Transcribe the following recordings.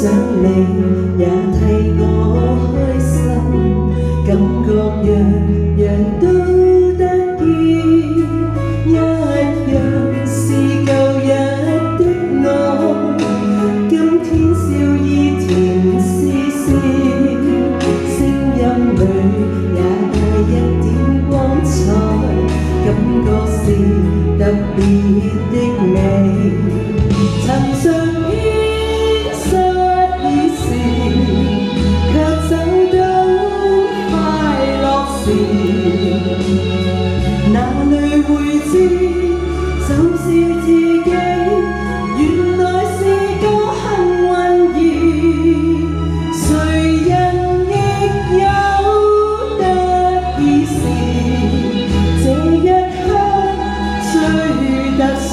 想你也替我開心，感覺樣樣都得意，一樣是舊日的我。今天笑意甜絲絲，聲音裏也帶一點光彩，感覺是特別的美。曾嘗遍失意時，卻找到快樂時，哪裏會知就是自己，原來是個幸運兒。誰人亦有得意時，這一刻最特殊。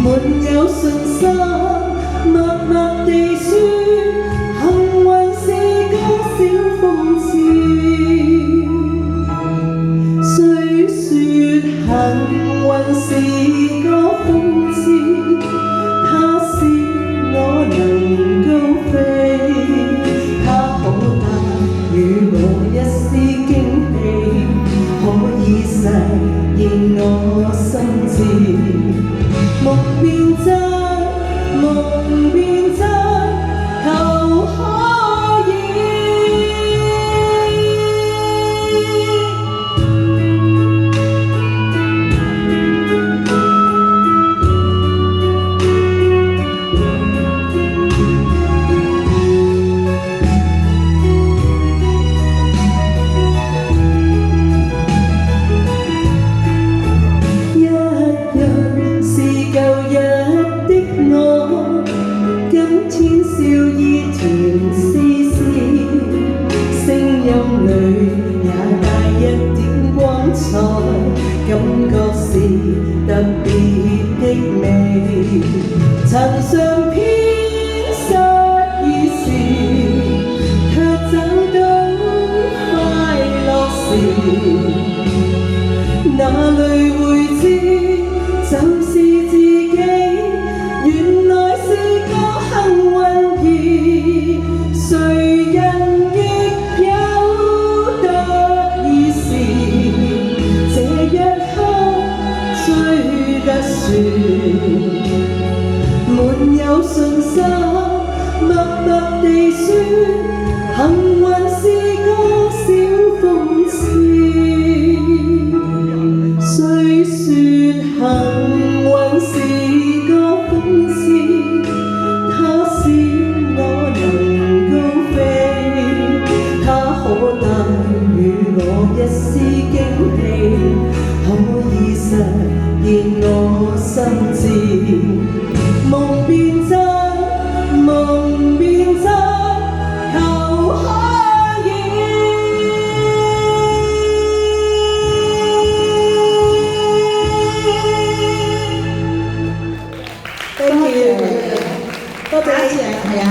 沒有信心，默默地說，幸運是個小諷刺。雖說幸運是個諷刺，它使我能高飛，它可帶予我一絲驚喜，可以實現我心志。夢變真，夢變真，求可以。今天笑意甜絲絲，聲音裏也帶一點光彩，感覺是特別的美。曾嘗遍失意時，卻找到快樂時，哪裏會知就是自己，原來是個幸運兒。誰人亦有得意時，這一刻最特殊。沒有信心，默默地說，幸運是個小諷刺。雖說幸運是個諷刺，它使我能高飛，它可帶予我一絲驚喜，可以實現我心志。夢變真，夢變真，求可以。Thank you，多謝，係啊。